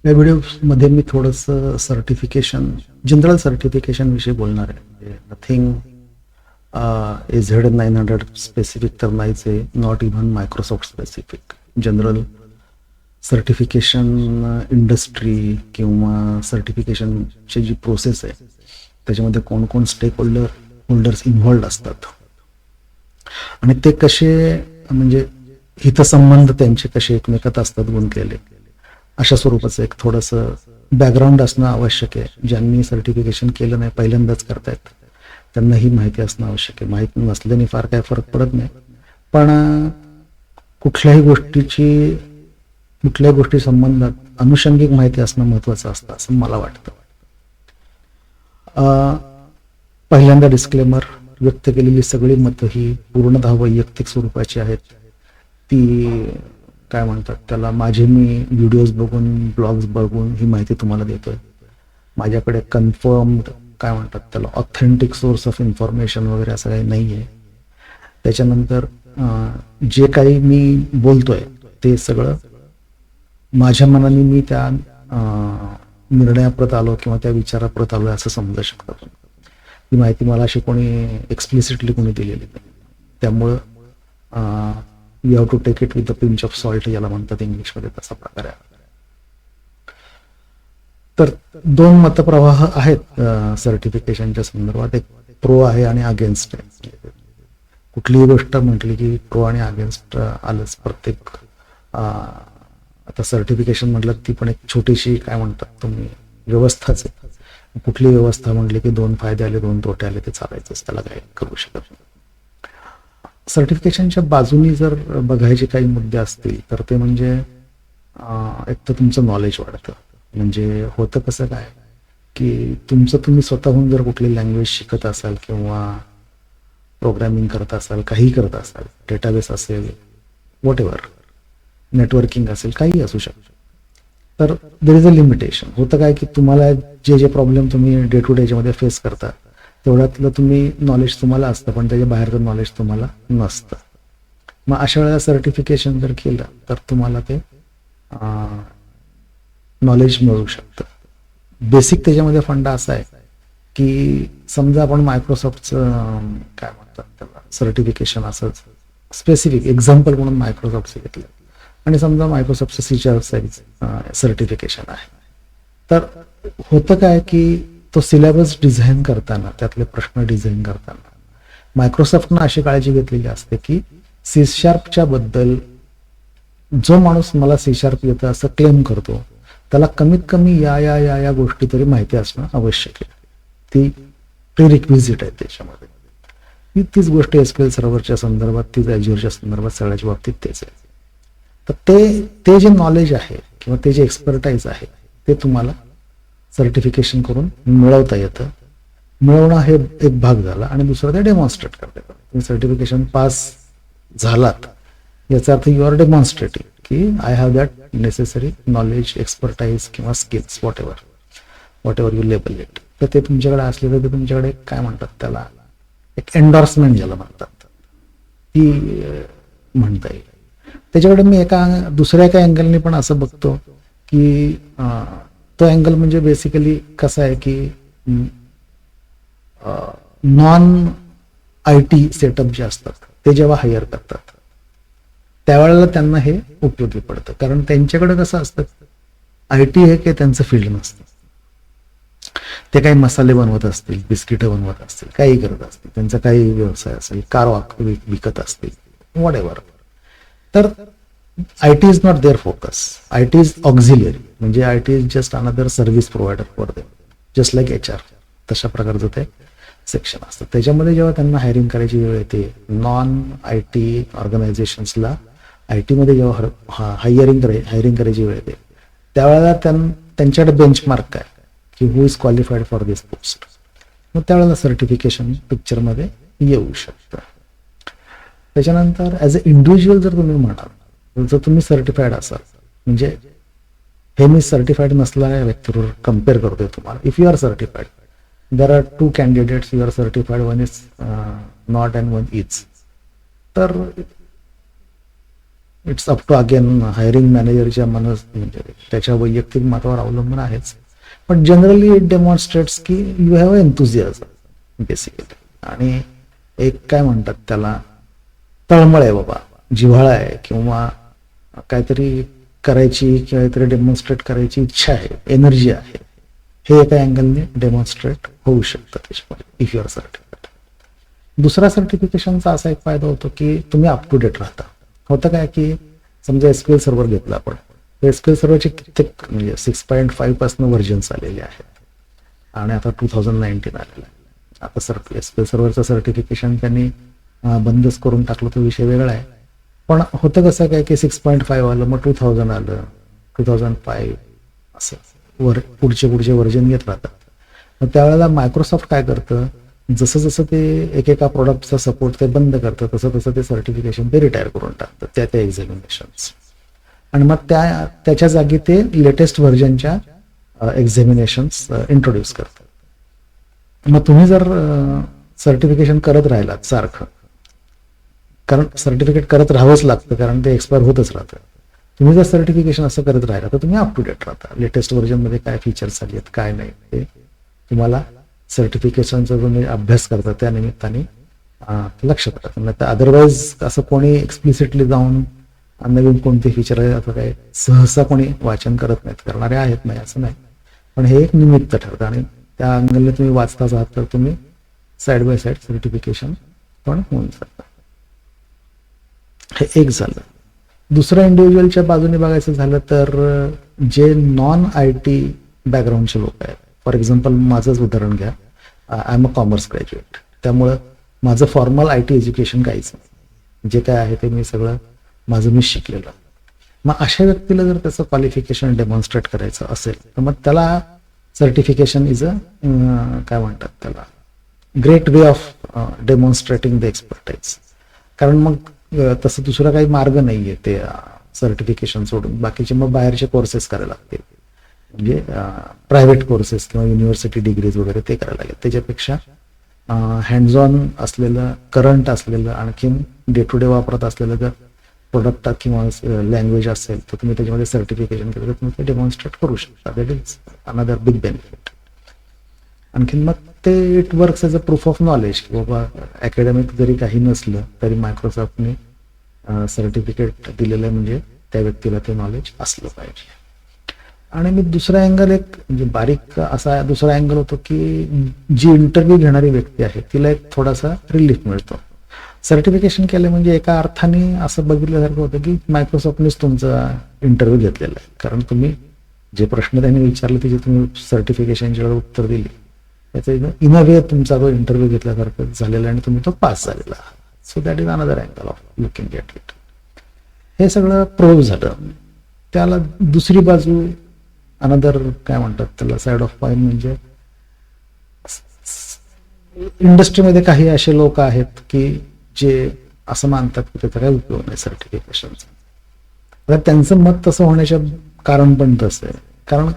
या व्हिडिओमध्ये मी थोडंसं सर्टिफिकेशन, जनरल सर्टिफिकेशन विषयी बोलणार आहे. म्हणजे नथिंग AZ900 स्पेसिफिक तर नाहीच आहे, not even Microsoft specific. General certification industry किंवा सर्टिफिकेशनची जी प्रोसेस आहे त्याच्यामध्ये कोण कोण स्टेक होल्डर्स इन्व्हॉल्ड असतात आणि ते कसे, म्हणजे हितसंबंध त्यांचे कसे एकमेकात असतात गुंतलेले, अशा स्वरूपाचं एक थोडंसं बॅकग्राऊंड असणं आवश्यक आहे. ज्यांनी सर्टिफिकेशन केलं नाही, पहिल्यांदाच करतायत, त्यांना ही माहिती असणं आवश्यक आहे. माहिती नसल्याने फार काय फरक पडत नाही, पण कुठल्याही गोष्टी संबंधात अनुषंगिक माहिती असणं महत्वाचं असतं असं मला वाटतं. पहिल्यांदा डिस्क्लेमर, व्यक्त केलेली सगळी मतं ही पूर्णतः वैयक्तिक स्वरूपाची आहेत. ती काय म्हणतात त्याला, मी व्हिडिओज बघून, ब्लॉग्स बघून ही माहिती तुम्हाला देतोय. माझ्याकडे कन्फर्म्ड काय म्हणतात त्याला, ऑथेंटिक सोर्स ऑफ इन्फॉर्मेशन वगैरे असं काही नाही आहे. त्याच्यानंतर जे काही मी बोलतोय ते सगळं माझ्या मनाने मी त्या निर्णयाप्रत आलो किंवा त्या विचाराप्रत आलो असं समजू शकता. पण ही माहिती मला अशी कोणी एक्सप्लिसिटली कोणी दिलेली नाही. त्यामुळं you have to take it with the pinch of salt, याला म्हणतात इंग्लिशमध्ये, तसा प्रकार आहे. तर दोन मतप्रवाह आहेत सर्टिफिकेशनच्या संदर्भात, एक प्रो आहे आणि अगेन्स्ट आहे. कुठलीही गोष्ट म्हटली की प्रो आणि अगेन्स्ट आलंच. प्रत्येक आता सर्टिफिकेशन म्हटलं ती पण एक छोटीशी काय म्हणतात तुम्ही व्यवस्थाच आहे. कुठली व्यवस्था म्हटली की दोन फायदे आले दोन तोटे आले, ते चालायचंच, त्याला काय करू शकत नाही. सर्टिफिकेशनच्या बाजूनी जर बघायचे काही मुद्दे असतील तर ते म्हणजे एक तर तुमचं नॉलेज वाढतं. म्हणजे होतं कसं काय की तुम्ही स्वतःहून जर कुठली लँग्वेज शिकत असाल किंवा प्रोग्रॅमिंग करत असाल, काही करत असाल, डेटाबेस असेल, व्हॉट एव्हर, नेटवर्किंग असेल, काही असू शकतं, तर देर इज अ लिमिटेशन. होतं काय की तुम्हाला जे प्रॉब्लेम तुम्ही डे टू डेच्यामध्ये फेस करता तेवढ्यातलं नॉलेज तुम्हाला असतं, पण त्याच्या बाहेरचं नॉलेज तुम्हाला नसतं. मग अशा वेळेला सर्टिफिकेशन जर केलं तर तुम्हाला ते नॉलेज मिळू शकतं. बेसिक त्याच्यामध्ये फंडा असा आहे की समजा आपण मायक्रोसॉफ्टचं काय म्हणतात त्याला सर्टिफिकेशन असंच स्पेसिफिक एक्झाम्पल म्हणून मायक्रोसॉफ्टचं घेतलं आणि समजा मायक्रोसॉफ्टचं C# सर्टिफिकेशन आहे, तर होतं काय की तो सिलेबस डिझाईन करताना, त्यातले प्रश्न डिझाईन करताना मायक्रोसॉफ्टनं अशी काळजी घेतलेली असते की C# बद्दल जो माणूस मला C# येतं असं क्लेम करतो त्याला कमीत कमी या गोष्टी तरी माहिती असणं आवश्यक आहे. ती प्रिरिक्विजिट आहे त्याच्यामध्ये. तीच गोष्ट SQL सर्व्हरच्या संदर्भात, तीच Azureच्या संदर्भात, सगळ्याच्या बाबतीत तेच आहे. तर ते जे नॉलेज आहे किंवा ते जे एक्सपर्टाईज आहे ते तुम्हाला सर्टिफिकेशन करून मिळवता येतं. मिळवणं हे एक भाग झाला आणि दुसरं ते डेमॉन्स्ट्रेट करता येतं. तुम्ही सर्टिफिकेशन पास झालात याचा अर्थ यू आर डेमॉन्स्ट्रेटिंग की I have that necessary knowledge, expertise किंवा skills, whatever you label it. तर ते तुमच्याकडे असले तर ते तुमच्याकडे काय म्हणतात त्याला, एक एन्डॉर्समेंट ज्याला म्हणतात ती म्हणता येईल. त्याच्याकडे मी दुसऱ्या एका अँगलने पण असं बघतो की तो अँगल म्हणजे बेसिकली कसा आहे की नॉन IT सेटअप जे असतात ते जेव्हा हायर करतात त्यावेळेला त्यांना हे उपयोगी पडतं. कारण त्यांच्याकडे कसं असतं, IT हे काही त्यांचं फील्ड नसतं. ते काही मसाले बनवत असतील, बिस्किटं बनवत असतील, काही करत असतील, त्यांचा काही व्यवसाय असेल, कार विकत असतील, व्हॉट एव्हर. तर IT is not there focus. IT is auxiliary, म्हणजे IT is just another service provider for them, just like HR. तशा प्रकारचं ते सेक्शन असतं. त्याच्यामध्ये जेव्हा त्यांना हायरिंग करायची वेळ येते, नॉन IT ऑर्गनायझेशन्सला IT मध्ये जेव्हा हायरिंग करायची वेळ येते त्यावेळेला त्यांच्याकडे बेंचमार्क काय की who is qualified for this post. मग त्यावेळेला सर्टिफिकेशन पिक्चरमध्ये येऊ शकतं. त्याच्यानंतर ॲज अ इंडिव्हिज्युअल जर तुम्ही म्हणाल, जर तुम्ही सर्टिफाईड असाल, म्हणजे हे मी सर्टिफाईड नसलेल्या व्यक्तीवर कम्पेअर करतोय तुम्हाला. If you are certified, there are 2 candidates, you are certified, one is not and one is. तर it's up to again hiring मॅनेजरच्या म्हणजे त्याच्या वैयक्तिक मतावर अवलंबून आहेच. पण जनरली इट डेमॉन्स्ट्रेट्स की यू हॅव एन्थुझियाझम बेसिकली. आणि एक काय म्हणतात त्याला, तळमळ आहे बाबा, जिव्हाळा आहे, किंवा काहीतरी करायची, काहीतरी डेमॉन्स्ट्रेट करायची इच्छा आहे, एनर्जी आहे, हे एका अँगलने डेमॉन्स्ट्रेट होऊ शकतं त्याच्यामध्ये इफ युअर सर्टिफिकेट. दुसरा सर्टिफिकेशनचा असा एक फायदा होतो की तुम्ही अप टू डेट राहता. होतं काय की समजा SQL सर्व्हर घेतला आपण, SQL सर्व्हरचे कित्येक म्हणजे 6.5 पासून व्हर्जन्स आलेले आहेत आणि आता 2019 आलेलं आहे. आता SQL सर्व्हरचं सर्टिफिकेशन त्यांनी बंदच करून टाकलं, तो विषय वेगळा आहे. पण होतं कसं काय की 6.5 आलं, मग 2000 आलं, 2005 असं पुढचे व्हर्जन घेत राहतात. मग त्यावेळेला मायक्रोसॉफ्ट काय करतं, जसं जसं ते एकेका प्रोडक्टचा सपोर्ट ते बंद करतं, तसं तसं ते सर्टिफिकेशन ते रिटायर करून टाकतं त्या एक्झामिनेशन्स. आणि मग त्याच्या जागी ते लेटेस्ट व्हर्जनच्या एक्झामिनेशन्स इंट्रोड्यूस करतात. मग तुम्ही जर सर्टिफिकेशन करत राहिलात सारखं, कारण सर्टिफिकेट करत राहावंच लागतं, कारण ते एक्सपायर होतच राहतं. तुम्ही जर सर्टिफिकेशन असं करत राहिला तर तुम्ही अप टू डेट राहता. लेटेस्ट व्हर्जनमध्ये काय फीचर्स आली आहेत, काय नाही, ते तुम्हाला सर्टिफिकेशनचा तुम्ही अभ्यास करता त्या निमित्ताने लक्षात राहतं. नाही तर अदरवाईज असं कोणी एक्सप्लिसिटली जाऊन नवीन कोणते फीचर आहे असं काय सहसा कोणी वाचन करत नाहीत. करणारे आहेत, नाही असं नाही, पण हे एक निमित्त ठरतं आणि त्या अँगलने तुम्ही वाचताच आहात तर तुम्ही साईड बाय साईड सर्टिफिकेशन पण होऊन जातं. हे एक झालं. दुसऱ्या इंडिव्हिज्युअलच्या बाजूने बघायचं झालं तर जे नॉन IT बॅकग्राऊंडचे लोक आहेत, फॉर एक्झाम्पल माझंच उदाहरण घ्या, I am a commerce graduate, त्यामुळं माझं फॉर्मल IT एज्युकेशन काहीच नाही, जे काय आहे ते मी सगळं माझं मी शिकलेलं. मग अशा व्यक्तीला जर त्याचं क्वालिफिकेशन डेमॉन्स्ट्रेट करायचं असेल तर मग त्याला सर्टिफिकेशन इज काय म्हणतात त्याला great way of demonstrating the expertise. कारण मग तसं दुसरा काही मार्ग नाहीये ते सर्टिफिकेशन सोडून. बाकीचे मग बाहेरचे कोर्सेस करायला लागतील, म्हणजे प्रायव्हेट कोर्सेस किंवा युनिव्हर्सिटी डिग्रीज वगैरे ते करायला लागेल. त्याच्यापेक्षा हँड्स ऑन असलेलं, करंट असलेलं, आणखीन डे टू डे वापरत असलेलं जर प्रोडक्ट किंवा लँग्वेज असेल तर तुम्ही त्याच्यामध्ये सर्टिफिकेशन केलं तर तुम्ही ते डेमॉन्स्ट्रेट करू शकता. That is another big benefit. आणखीन मग ते it works as a proof of knowledge की बाबा अकॅडमिक जरी काही नसलं तरी मायक्रोसॉफ्टने सर्टिफिकेट दिलेलं आहे, म्हणजे त्या व्यक्तीला ते नॉलेज असलं पाहिजे. आणि मी दुसरा अँगल, एक म्हणजे बारीक असा दुसरा अँगल होतो की जी इंटरव्ह्यू घेणारी व्यक्ती आहे तिला एक थोडासा रिलीफ मिळतो. सर्टिफिकेशन केलं म्हणजे एका अर्थाने असं बघितल्यासारखं होतं की मायक्रोसॉफ्टनेच तुमचा इंटरव्ह्यू घेतलेला आहे, कारण तुम्ही जे प्रश्न त्यांनी विचारले त्याचे तुम्ही सर्टिफिकेशनच्या उत्तर दिली, त्याचं इन अ वे तुमचा तो इंटरव्ह्यू घेतल्यासारखं झालेला आणि तुम्ही तो पास झालेला आहात. So that is another angle of looking at it. हे सगळं प्रो झालं. त्याला दुसरी बाजू, अनदर काय म्हणतात त्याला साइड ऑफ पॉईंट, म्हणजे इंडस्ट्रीमध्ये काही असे लोक आहेत की जे असं मानतात की त्याचा काही उपयोग नाही सर्टिफिकेशनचा. तर त्यांचं मत तसं होण्याचं कारण पण तसं आहे, कारण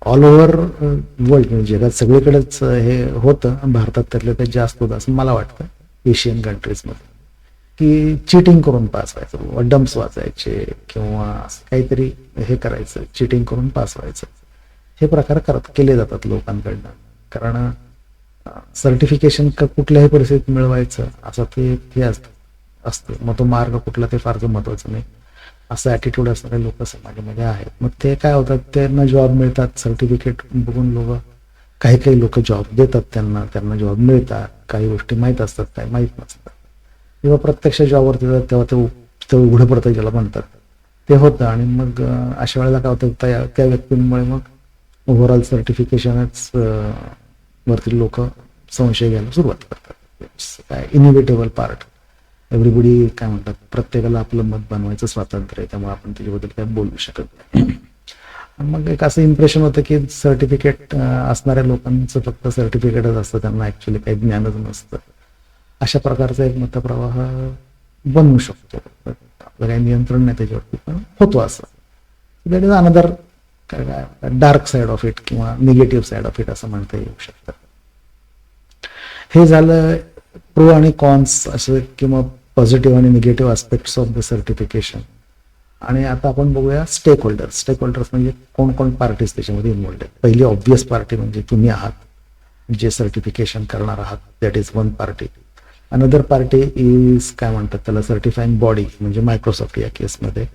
ऑल ओव्हर वर्ल्ड म्हणजे जगात सगळीकडेच हे होतं, भारतात त्यातलं काही जास्त होतं असं मला वाटतं एशियन कंट्रीजमध्ये, की चिटिंग करून पास व्हायचं, डम्प्स वाचायचे किंवा काहीतरी हे करायचं, चिटिंग करून पास व्हायचं, हे प्रकार केले जातात लोकांकडनं. कारण सर्टिफिकेशन कुठल्याही परिस्थितीत मिळवायचं असं ते हे असतं, मग तो मार्ग कुठला ते फारसं महत्वाचं नाही असं ॲटिट्यूड असणारे लोक समाजामध्ये आहेत. मग ते काय होतात, त्यांना जॉब मिळतात, सर्टिफिकेट बघून लोक, काही लोक जॉब देतात त्यांना जॉब मिळतात, काही गोष्टी माहीत असतात, काही माहीत नसतात. जेव्हा प्रत्यक्ष जॉबवरती जातात तेव्हा ते उघडं पडतं ज्याला म्हणतात ते होतं. आणि मग अशा वेळेला काय होतं, त्या व्यक्तींमुळे मग ओव्हरऑल सर्टिफिकेशनच वरती लोक संशय घ्यायला सुरुवात करतात. काय इनोव्हेटेबल पार्ट, एव्हरीबडी काय म्हणतात, प्रत्येकाला आपलं मत बनवायचं स्वातंत्र्य आहे, त्यामुळे आपण त्याच्याबद्दल काय बोलू शकत नाही. मग एक असं इम्प्रेशन होतं की सर्टिफिकेट असणाऱ्या लोकांचं फक्त सर्टिफिकेटच असतं, त्यांना ऍक्च्युली काही ज्ञानच नसतं. अशा प्रकारचा एक मतप्रवाह बनवू शकतो. आपलं काही नियंत्रण नाही त्याच्यावरती, पण होतो असं. That is another dark side of it किंवा निगेटिव्ह साइड ऑफ इट असं म्हणता येऊ शकतं. हे झालं प्रो आणि कॉन्स असं, किंवा पॉझिटिव्ह आणि negative aspects of the certification. आणि आता आपण बघूया स्टेक होल्डर्स म्हणजे कोण कोण पार्टीज त्याच्यामध्ये इन्व्हॉल्ड आहेत. पहिली ऑब्वियस पार्टी म्हणजे तुम्ही आहात, जे सर्टिफिकेशन करणार आहात, that is one party. Another party is काय म्हणतात त्याला सर्टिफाईंग बॉडी म्हणजे मायक्रोसॉफ्ट या केसमध्ये.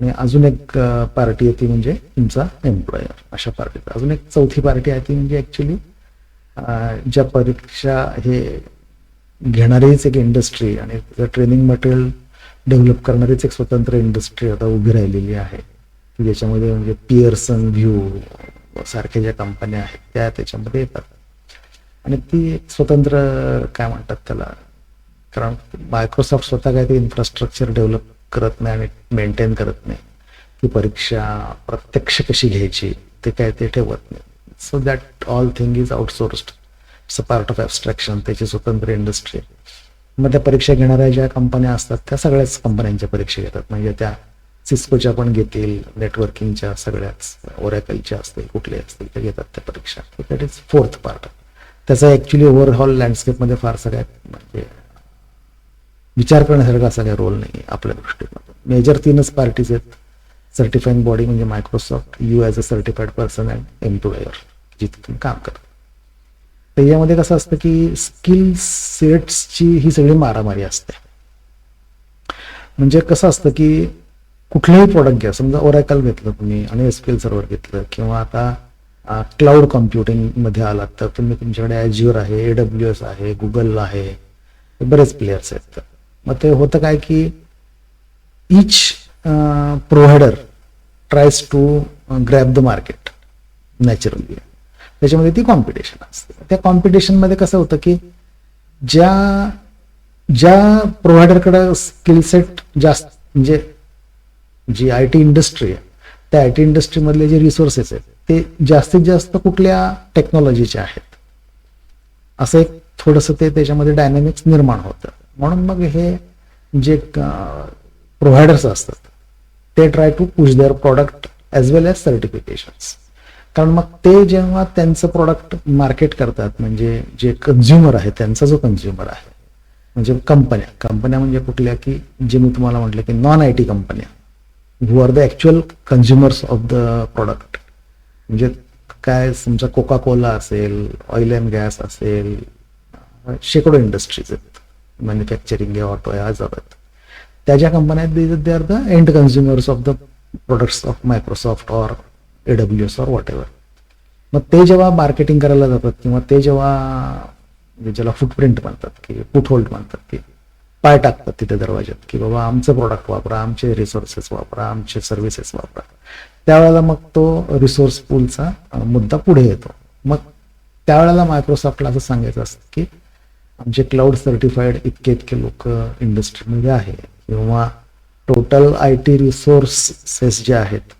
आणि अजून एक पार्टी आहे ती म्हणजे तुमचा एम्प्लॉयर. अशा पार्टीत अजून एक चौथी पार्टी आहे ती म्हणजे ऍक्च्युली ज्या परीक्षा हे घेणारीच एक इंडस्ट्री आणि ट्रेनिंग मटेरियल डेव्हलप करणारीच एक स्वतंत्र इंडस्ट्री आता उभी राहिलेली आहे, की ज्याच्यामध्ये म्हणजे पिअर्सन व्ह्यू सारख्या ज्या कंपन्या आहेत त्या त्याच्यामध्ये येतात. आणि ती एक स्वतंत्र काय म्हणतात त्याला, कारण मायक्रोसॉफ्ट स्वतः काय ते इन्फ्रास्ट्रक्चर डेव्हलप करत नाही आणि मेंटेन करत नाही, ती परीक्षा प्रत्यक्ष कशी घ्यायची ते काय ते ठेवत नाही. So that all thing is outsourced. It's a part of abstraction. त्याची स्वतंत्र इंडस्ट्री. मग त्या परीक्षा घेणाऱ्या ज्या कंपन्या असतात त्या सगळ्याच कंपन्यांच्या परीक्षा घेतात. म्हणजे त्या सिस्कोच्या पण घेतील, नेटवर्किंगच्या सगळ्याच, ओरॅकलच्या असतील, कुठले असतील ते घेतात त्या परीक्षा. That is fourth part. त्याचा ॲक्च्युली ओव्हरऑल लँडस्केपमध्ये फारसा काय म्हणजे विचार करण्यासारखा असा काही रोल नाही आपल्या दृष्टीने. मेजर 3च पार्टीज आहेत. सर्टिफाईंग बॉडी म्हणजे Microsoft, you as a certified person and employer जिथे तुम्ही काम करता. त्याच्यामध्ये कसं असतं की स्किल सेट्सची ही सगळी मारामारी असते. म्हणजे कसं असतं की कुठलंही प्रोडक्ट घ्या, समजा ओरॅकल घेतलं तुम्ही आणि एसक्यूएल सर्व्हर घेतलं, किंवा आता क्लाउड कम्प्युटिंग मध्ये आलात तर तुम्ही तुमच्याकडे ॲज्युअर आहे, AWS आहे, गुगल आहे, बरेच प्लेयर्स आहेत. मग ते होतं काय की each provider tries to grab the market naturally. त्याच्यामध्ये ती कॉम्पिटिशन असते. त्या कॉम्पिटिशनमध्ये कसं होतं की ज्या प्रोव्हायडरकडे स्किल सेट जास्त, म्हणजे जी IT इंडस्ट्री आहे त्या IT इंडस्ट्रीमधले जे रिसोर्सेस आहेत ते जास्तीत जास्त कुठल्या टेक्नॉलॉजीचे आहेत, असं एक थोडंसं ते त्याच्यामध्ये डायनॅमिक्स निर्माण होतं. म्हणून मग हे जे प्रोव्हायडर्स असतात ते try to push their product as well as certifications. कारण मग ते जेव्हा त्यांचं प्रॉडक्ट मार्केट करतात, म्हणजे जे कन्झ्युमर आहे त्यांचा जो कन्झ्युमर आहे म्हणजे कंपन्या म्हणजे कुठल्या की जे मी तुम्हाला म्हटलं की नॉन IT कंपन्या who are the actual consumers of the product. म्हणजे काय समजा कोका कोला असेल, ऑइल अँड गॅस असेल, शेकडो इंडस्ट्रीज आहेत, मॅन्युफॅक्चरिंग आहे, ऑटो आहे, आज आहेत. त्या ज्या कंपन्या आहेत they are the end consumers of the products of Microsoft or AWS or what ever. मग ते जेव्हा मार्केटिंग करायला जातात किंवा ते जेव्हा म्हणजे ज्याला फुटप्रिंट म्हणतात की फुटहोल्ड म्हणतात की पाय टाकतात तिथे दरवाज्यात की बाबा आमचं प्रोडक्ट वापरा, आमचे रिसोर्सेस वापरा, आमचे सर्व्हिसेस वापरा, त्यावेळेला मग तो रिसोर्स पूलचा मुद्दा पुढे येतो. मग त्यावेळेला मायक्रोसॉफ्टला असं सांगायचं असतं की आमचे क्लाउड सर्टिफाईड इतके लोक इंडस्ट्रीमध्ये आहे, किंवा टोटल IT रिसोर्सेस जे आहेत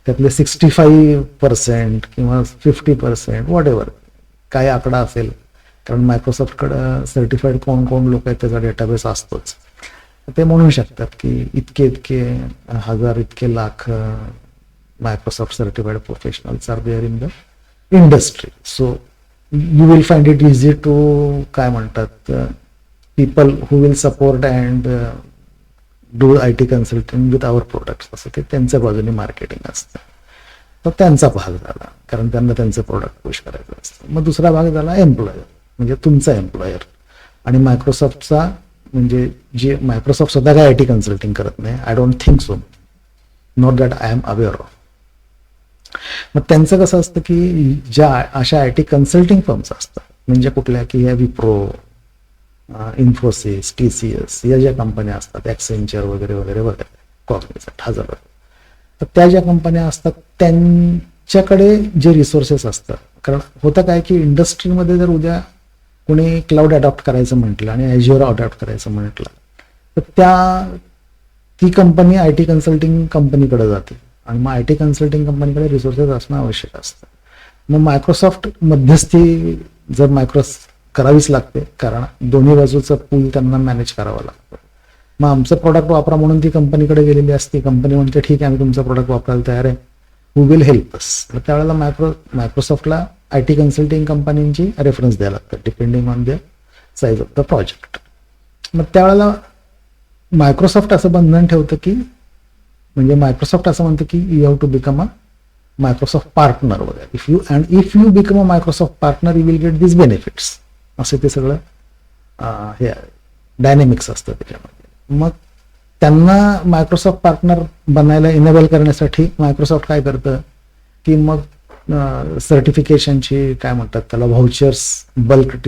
त्यातले 65% किंवा 50% वॉट एव्हर काय आकडा असेल, कारण मायक्रोसॉफ्टकडं सर्टिफाईड कोण लोक आहेत त्याचा डेटाबेस असतोच. ते म्हणू शकतात की इतके हजार, इतके lakh Microsoft certified professionals are there in the industry. So you will find it easy to काय म्हणतात people who will support and do IT consulting with our products, असं ते त्यांच्या बाजूने मार्केटिंग असतं. तर त्यांचा भाग झाला, कारण त्यांना त्यांचं प्रोडक्ट पुश करायचं असतं. मग दुसरा भाग झाला एम्प्लॉयर, म्हणजे तुमचा एम्प्लॉयर. आणि मायक्रोसॉफ्टचा म्हणजे जे मायक्रोसॉफ्ट सुद्धा काय IT कन्सल्टिंग करत नाही, I don't think so, not that I am aware of. मग त्यांचं कसं असतं की ज्या अशा IT कन्सल्टिंग फर्म्स असतात, म्हणजे कुठल्या की ह्या विप्रो, इन्फोसिस, TCS या ज्या कंपन्या असतात, ॲक्सेंचर वगैरे वगैरे वगैरे, कॉग्निझंट, हजार, तर त्या ज्या कंपन्या असतात त्यांच्याकडे जे रिसोर्सेस असतात. कारण होतं काय की इंडस्ट्रीमध्ये जर उद्या कोणी क्लाउड अडॉप्ट करायचं म्हटलं आणि ॲज्युअर अडॉप्ट करायचं म्हटलं तर ती कंपनी IT कन्सल्टिंग कंपनीकडे जाते, आणि मग IT कन्सल्टिंग कंपनीकडे रिसोर्सेस असणं आवश्यक असतं. मग मायक्रोसॉफ्ट मध्यस्थी जर करावीच लागते, कारण दोन्ही बाजूचं पूल त्यांना मॅनेज करावं लागतं. मग आमचं प्रोडक्ट वापरा म्हणून ती कंपनीकडे गेलेली असते, कंपनी म्हणते ठीक आहे आम्ही तुमचं प्रोडक्ट वापरायला तयार आहे, हु विल हेल्प अस. तर त्यावेळेला मायक्रोसॉफ्टला IT कन्सल्टिंग कंपनींची रेफरन्स द्यायला लागतात depending on the size of the project. मग त्यावेळेला मायक्रोसॉफ्ट असं बंधन ठेवतं की म्हणजे मायक्रोसॉफ्ट असं म्हणतं की you have to become a Microsoft partner वगैरे. If you become a Microsoft partner you will get this benefits, असे ते सगळं हे डायनेमिक्स असतं त्याच्यामध्ये. मग त्यांना मायक्रोसॉफ्ट पार्टनर बनायला इनेबल करण्यासाठी मायक्रोसॉफ्ट काय करतं की मग सर्टिफिकेशनची काय म्हणतात त्याला व्हाउचर्स बल्क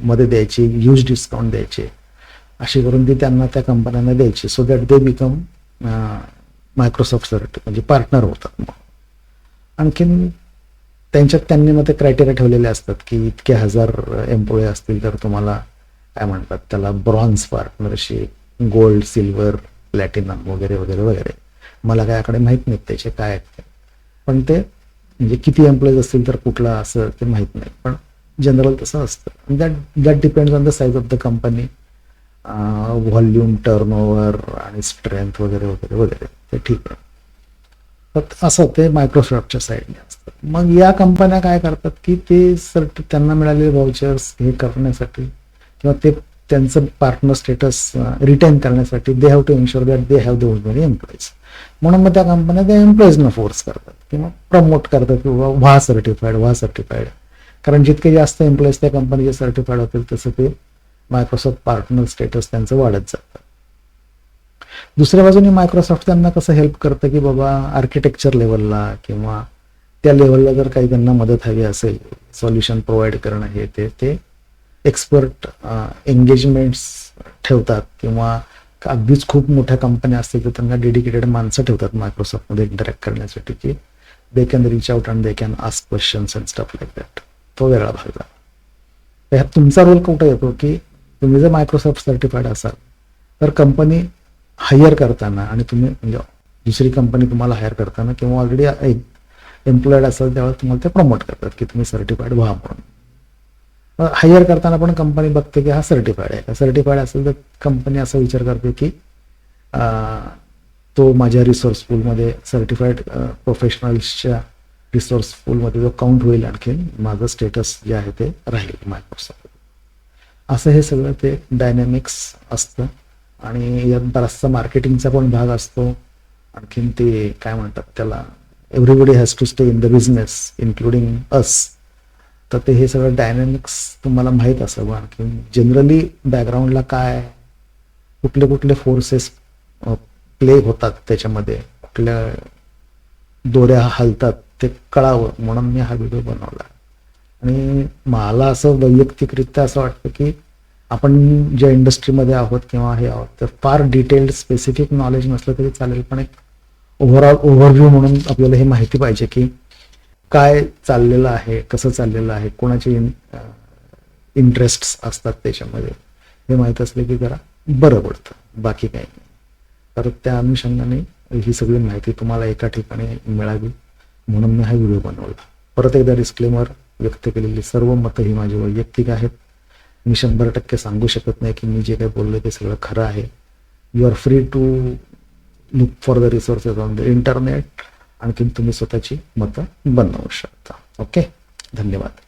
मध्ये द्यायची, ह्यूज डिस्काउंट द्यायचे, अशी करून ती त्यांना त्या कंपन्यांना द्यायची, so that they become Microsoft म्हणजे पार्टनर होतात. मग आणखीन त्यांच्यात त्यांनी मग ते क्रायटेरिया ठेवलेले असतात की इतके 1000 एम्प्लॉई असतील तर तुम्हाला काय म्हणतात त्याला bronze partnership, gold, silver, platinum वगैरे वगैरे वगैरे. मला काय आकडे माहीत नाहीत त्याचे काय आहेत, पण ते म्हणजे किती एम्प्लॉईज असतील तर कुठला असं ते माहीत नाही, पण जनरल तसं असतं. That depends on the size of the company, volume, turnover आणि स्ट्रेंथ वगैरे वगैरे वगैरे, ते ठीक आहे. फक्त असं ते मायक्रोसॉफ्टच्या साईडने असतं. मग या कंपन्या काय करतात की ते त्यांना मिळालेले व्हाउचर्स हे करण्यासाठी किंवा ते त्यांचं पार्टनर स्टेटस रिटेन करण्यासाठी they have to ensure that they have those many employees. म्हणून मग त्या कंपन्या त्या एम्प्लॉईजना फोर्स करतात किंवा प्रमोट करतात की व्हा सर्टिफाईड. कारण जितके जास्त एम्प्लॉईज त्या कंपनीचे सर्टिफाईड होतील तसं ते मायक्रोसॉफ्ट पार्टनर स्टेटस त्यांचं वाढत जातं. दुसऱ्या बाजूने मायक्रोसॉफ्ट त्यांना कसं हेल्प करतं की बाबा आर्किटेक्चर लेवलला किंवा त्या लेवलला जर काही त्यांना मदत हवी असेल, सॉल्युशन प्रोव्हाइड करणं, हे ते एक्सपर्ट एंगेजमेंट्स ठेवतात किंवा अगदीच खूप मोठ्या कंपन्या असतील तर त्यांना डेडिकेटेड माणसं ठेवतात मायक्रोसॉफ्टमध्ये इंटरॅक्ट करण्यासाठी की they can reach out and they can ask questions and stuff like that. तो वेगळा भाग झाला. ह्यात तुमचा रोल कुठे येतो की तुम्ही जर मायक्रोसॉफ्ट सर्टिफाईड असाल तर कंपनी हायर करताना आणि तुम्ही म्हणजे दुसरी कंपनी तुम्हाला हायर करताना किंवा ऑलरेडी एम्प्लॉईड असाल त्यावेळेस तुम्हाला ते प्रमोट करतात की तुम्ही सर्टिफाईड व्हा म्हणून. हायर करताना पण कंपनी बघते की हा सर्टिफाईड आहे. सर्टिफाईड असेल तर कंपनी असा विचार करते की तो माझ्या रिसोर्स पूलमध्ये सर्टिफाईड प्रोफेशनल्सच्या रिसोर्स पूलमध्ये जो काउंट होईल, आणखीन माझं स्टेटस जे आहे ते राहील मायक्रोसॉफ्ट. असं हे सगळं ते डायनॅमिक्स असतं आणि यात बराचसा मार्केटिंगचा पण भाग असतो. आणखीन ते काय म्हणतात त्याला everybody has to stay in the business including us. तर ते हे सगळं डायनॅमिक्स तुम्हाला माहीत असावं. आणखी जनरली बॅकग्राऊंडला काय कुठले कुठले फोर्सेस प्ले होतात त्याच्यामध्ये, कुठल्या दोऱ्या हलतात ते कळावं म्हणून मी हा व्हिडिओ बनवला. आणि मला असं वैयक्तिकरित्या असं वाटतं की आपण ज्या इंडस्ट्रीमध्ये आहोत किंवा हे आहोत तर फार डिटेल्ड स्पेसिफिक नॉलेज नसलं तरी चालेल, पण एक ओव्हरऑल ओव्हरव्ह्यू म्हणून आपल्याला हे माहिती पाहिजे की काय चाललेलं आहे, कसं चाललेलं आहे, कोणाचे इंटरेस्ट असतात त्याच्यामध्ये, हे माहीत असले की जरा बरं पडतं. बाकी काही नाही. तर त्या अनुषंगाने ही सगळी माहिती तुम्हाला एका ठिकाणी मिळावी म्हणून मी हा व्हिडिओ बनवला. परत एकदा डिस्क्लेमर, व्यक्त केलेली सर्व मतं ही माझी वैयक्तिक आहेत. मी 100% सांगू शकत नाही की मी जे काही बोललो ते सगळं खरं आहे. You are free to look for the resources on the internet. आणखीन तुम्ही स्वतःची मतं बनवू शकता. ओके, धन्यवाद.